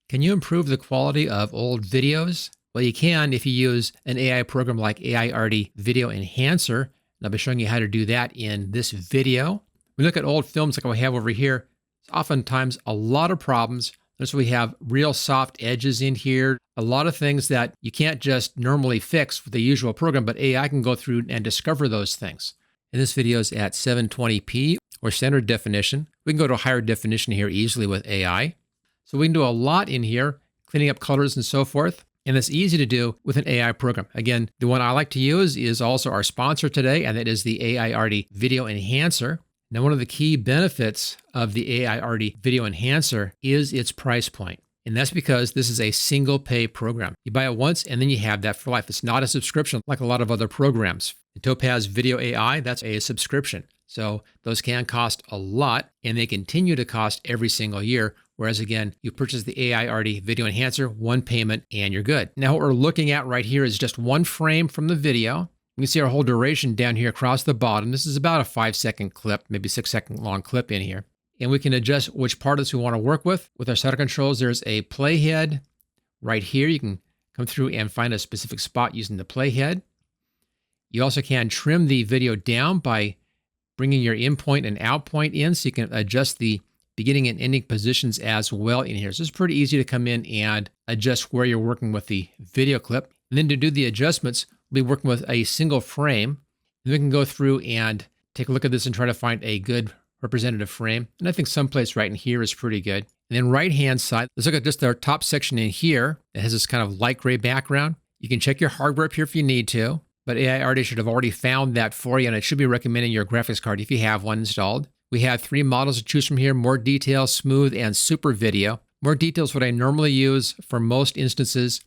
Can you improve the quality of old videos? Well, you can if you use an AI program like Aiarty Video Enhancer. And I'll be showing you how to do that in this video. When we look at old films like we have over here, it's oftentimes a lot of problems. Notice we have real soft edges in here, a lot of things that you can't just normally fix with the usual program, but AI can go through and discover those things. And this video is at 720p or standard definition. We can go to a higher definition here easily with AI. So we can do a lot in here, cleaning up colors and so forth. And it's easy to do with an AI program. Again, the one I like to use is also our sponsor today, and that is the Aiarty Video Enhancer. Now, one of the key benefits of the Aiarty Video Enhancer is its price point. And that's because this is a single pay program. You buy it once and then you have that for life. It's not a subscription like a lot of other programs. In Topaz Video AI, that's a subscription. So those can cost a lot and they continue to cost every single year. Whereas again, you purchase the Aiarty Video Enhancer, one payment, and you're good. Now what we're looking at right here is just one frame from the video. You can see our whole duration down here across the bottom. This is about a 5-second clip, maybe 6-second long clip in here. And we can adjust which part of this we want to work with. With our setup controls, there's a playhead right here. You can come through and find a specific spot using the playhead. You also can trim the video down by bringing your in point and out point in, so you can adjust the beginning and ending positions as well in here. So it's pretty easy to come in and adjust where you're working with the video clip. And then to do the adjustments, we'll be working with a single frame. And we can go through and take a look at this and try to find a good representative frame. And I think someplace right in here is pretty good. And then right-hand side, let's look at just our top section in here. It has this kind of light gray background. You can check your hardware up here if you need to, but Aiarty should have already found that for you, and it should be recommending your graphics card if you have one installed. We have 3 models to choose from here: more detail, smooth, and super video. More detail is what I normally use for most instances.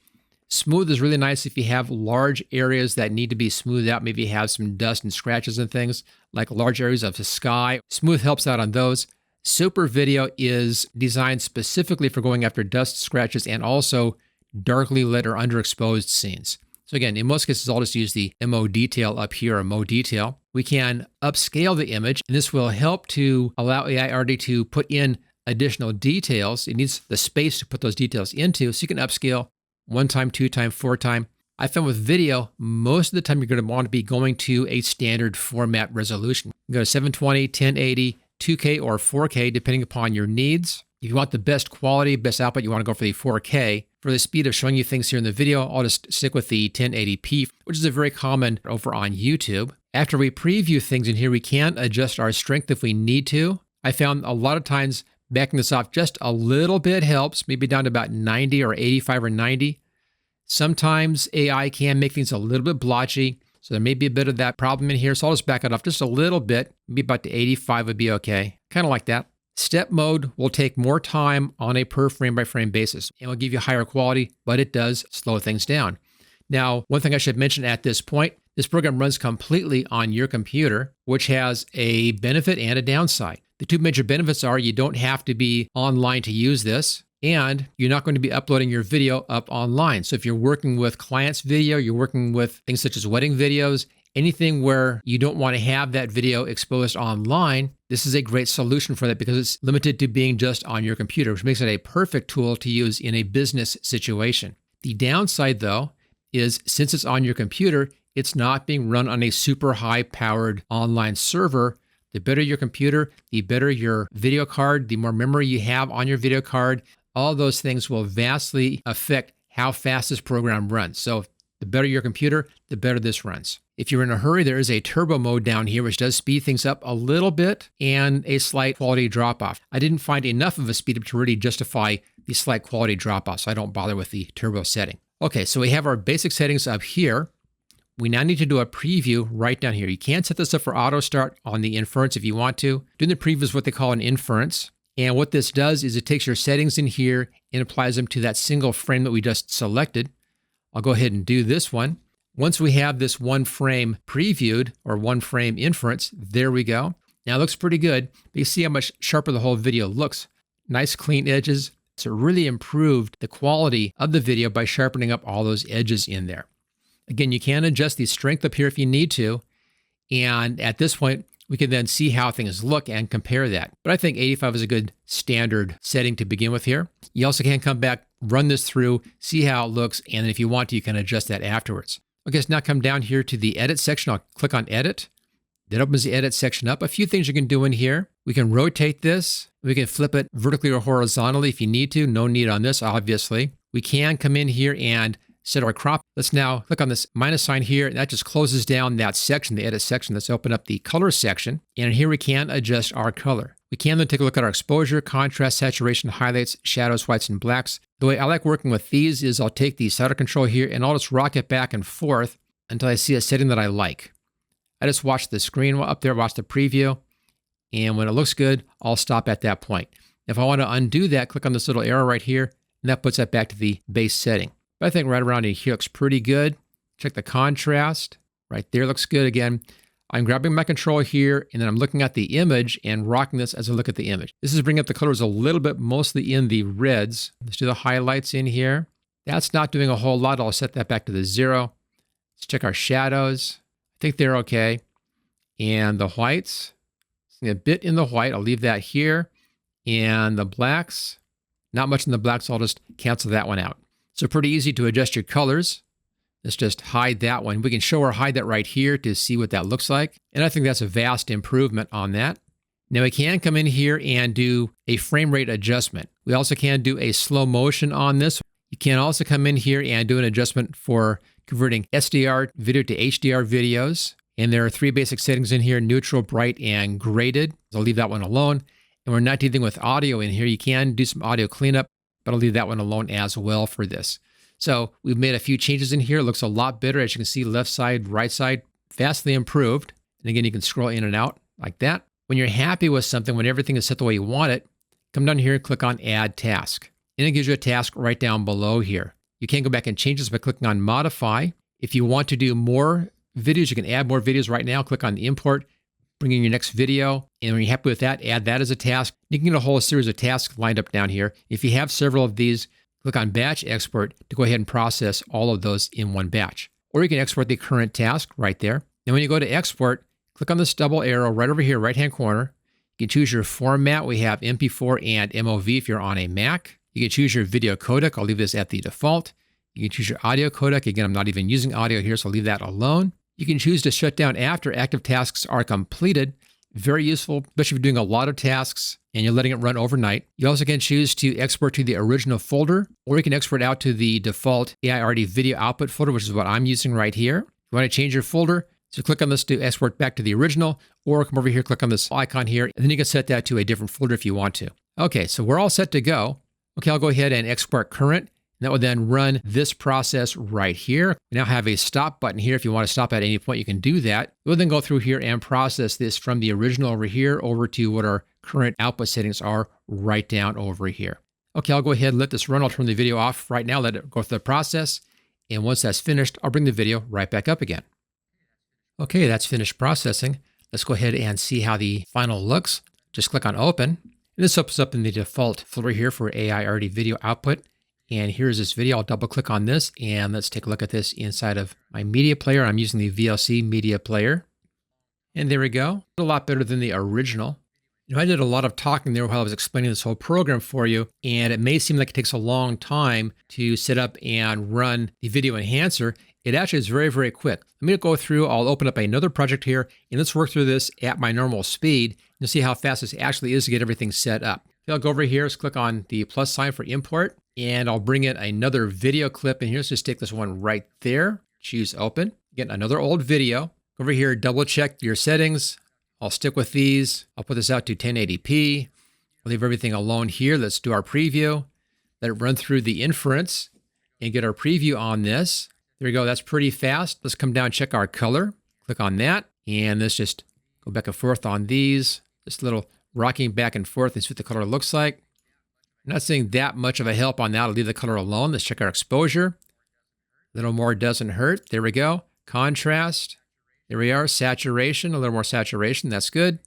Smooth is really nice if you have large areas that need to be smoothed out. Maybe you have some dust and scratches and things, like large areas of the sky. Smooth helps out on those. Super video is designed specifically for going after dust, scratches, and also darkly lit or underexposed scenes. So again, in most cases, I'll just use the MO detail up here, or MO detail. We can upscale the image, and this will help to allow Aiarty to put in additional details. It needs the space to put those details into, so you can upscale 1 time, 2 time, 4 time. I found with video, most of the time you're going to want to be going to a standard format resolution. You go to 720, 1080, 2K, or 4K, depending upon your needs. If you want the best quality, best output, you want to go for the 4K. For the speed of showing you things here in the video, I'll just stick with the 1080p, which is a very common over on YouTube. After we preview things in here, we can adjust our strength if we need to. I found a lot of times backing this off just a little bit helps, maybe down to about 90 or 85 or 90. Sometimes AI can make things a little bit blotchy, so there may be a bit of that problem in here. So I'll just back it off just a little bit. Maybe about the 85 would be okay. Kind of like that. Step mode will take more time on a per frame by frame basis and will give you higher quality, but it does slow things down. Now, one thing I should mention at this point, this program runs completely on your computer, which has a benefit and a downside. The 2 major benefits are you don't have to be online to use this, and you're not going to be uploading your video up online. So if you're working with clients' video, you're working with things such as wedding videos, anything where you don't want to have that video exposed online, this is a great solution for that because it's limited to being just on your computer, which makes it a perfect tool to use in a business situation. The downside, though, is since it's on your computer, it's not being run on a super high-powered online server. The better your computer, the better your video card, the more memory you have on your video card. All those things will vastly affect how fast this program runs. So the better your computer, the better this runs. If you're in a hurry, there is a turbo mode down here, which does speed things up a little bit and a slight quality drop-off. I didn't find enough of a speed up to really justify the slight quality drop-off, so I don't bother with the turbo setting. Okay, so we have our basic settings up here. We now need to do a preview right down here. You can set this up for auto start on the inference if you want to. Doing the preview is what they call an inference. And what this does is it takes your settings in here and applies them to that single frame that we just selected. I'll go ahead and do this one. Once we have this 1 frame previewed, or 1 frame inference, there we go. Now it looks pretty good, but you see how much sharper the whole video looks. Nice clean edges. So it really improved the quality of the video by sharpening up all those edges in there. Again, you can adjust the strength up here if you need to. And at this point, we can then see how things look and compare that. But I think 85 is a good standard setting to begin with here. You also can come back run this through, see how it looks, and then if you want to, you can adjust that afterwards. Okay, so now come down here to the edit section. I'll click on edit. That opens the edit section up. A few things you can do in here. We can rotate this. We can flip it vertically or horizontally if you need to. No need on this, obviously. We can come in here and set our crop. Let's now click on this minus sign here, and that just closes down that section, the edit section. Let's open up the color section, and here we can adjust our color. We can then take a look at our exposure, contrast, saturation, highlights, shadows, whites, and blacks. The way I like working with these is I'll take the slider control here, and I'll just rock it back and forth until I see a setting that I like. I just watch the screen up there, watch the preview, and when it looks good, I'll stop at that point. If I want to undo that, click on this little arrow right here, and that puts that back to the base setting. But I think right around in here looks pretty good. Check the contrast. Right there looks good again. I'm grabbing my control here, and then I'm looking at the image and rocking this as I look at the image. This is bringing up the colors a little bit, mostly in the reds. Let's do the highlights in here. That's not doing a whole lot. I'll set that back to the 0. Let's check our shadows. I think they're okay. And the whites, a bit in the white. I'll leave that here. And the blacks, not much in the blacks. So I'll just cancel that one out. So pretty easy to adjust your colors. Let's just hide that one. We can show or hide that right here to see what that looks like. And I think that's a vast improvement on that. Now we can come in here and do a frame rate adjustment. We also can do a slow motion on this. You can also come in here and do an adjustment for converting SDR video to HDR videos. And there are 3 basic settings in here: neutral, bright, and graded. So I'll leave that one alone. And we're not dealing with audio in here. You can do some audio cleanup, but I'll leave that one alone as well for this. So we've made a few changes in here. It looks a lot better. As you can see, left side, right side, vastly improved. And again, you can scroll in and out like that. When you're happy with something, when everything is set the way you want it, come down here and click on Add Task. And it gives you a task right down below here. You can go back and change this by clicking on Modify. If you want to do more videos, you can add more videos right now. Click on Import, bring in your next video. And when you're happy with that, add that as a task. You can get a whole series of tasks lined up down here. If you have several of these, click on Batch Export to go ahead and process all of those in one batch. Or you can export the current task right there. And when you go to export, click on this double arrow right over here, right-hand corner. You can choose your format. We have MP4 and MOV if you're on a Mac. You can choose your video codec. I'll leave this at the default. You can choose your audio codec. Again, I'm not even using audio here, so I'll leave that alone. You can choose to shut down after active tasks are completed. Very useful, especially if you're doing a lot of tasks and you're letting it run overnight. You also can choose to export to the original folder, or you can export out to the default Aiarty Video Output folder, which is what I'm using right here. If you want to change your folder, so click on this to export back to the original, or come over here, click on this icon here, and then you can set that to a different folder if you want to. Okay, so we're all set to go. Okay, I'll go ahead and export current. And that will then run this process right here. We now have a stop button here. If you want to stop at any point, you can do that. We'll then go through here and process this from the original over here over to what our current output settings are right down over here. Okay, I'll go ahead and let this run. I'll turn the video off right now, let it go through the process. And once that's finished, I'll bring the video right back up again. Okay, that's finished processing. Let's go ahead and see how the final looks. Just click on Open. And this opens up in the default folder here for Aiarty Video Output. And here's this video. I'll double click on this and let's take a look at this inside of my media player. I'm using the VLC media player. And there we go. A lot better than the original. You know, I did a lot of talking there while I was explaining this whole program for you, and it may seem like it takes a long time to set up and run the video enhancer. It actually is very, very quick. Let me go through. I'll open up another project here and let's work through this at my normal speed and see how fast this actually is to get everything set up. I'll go over here, let's click on the plus sign for import, and I'll bring in another video clip in here. Let's just take this one right there, choose open, get another old video. Over here, double check your settings. I'll stick with these. I'll put this out to 1080p. I'll leave everything alone here. Let's do our preview. Let it run through the inference and get our preview on this. There we go, that's pretty fast. Let's come down, check our color. Click on that, and let's just go back and forth on these. This little rocking back and forth and see what the color looks like. I'm not seeing that much of a help on that. I'll leave the color alone. Let's check our exposure. A little more doesn't hurt. There we go. Contrast. There we are. Saturation. A little more saturation. That's good.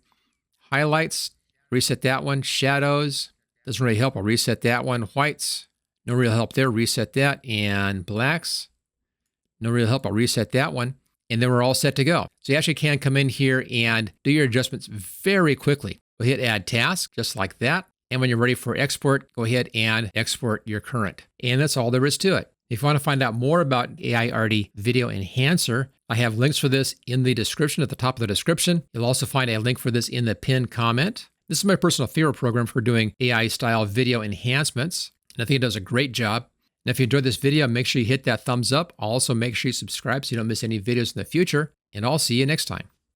Highlights. Reset that one. Shadows. Doesn't really help. I'll reset that one. Whites. No real help there. Reset that. And blacks. No real help. I'll reset that one. And then we're all set to go. So you actually can come in here and do your adjustments very quickly. We'll hit Add Task, just like that. And when you're ready for export, go ahead and export your current. And that's all there is to it. If you want to find out more about Aiarty Video Enhancer, I have links for this in the description at the top of the description. You'll also find a link for this in the pinned comment. This is my personal favorite program for doing AI-style video enhancements, and I think it does a great job. And if you enjoyed this video, make sure you hit that thumbs up. Also, make sure you subscribe so you don't miss any videos in the future, and I'll see you next time.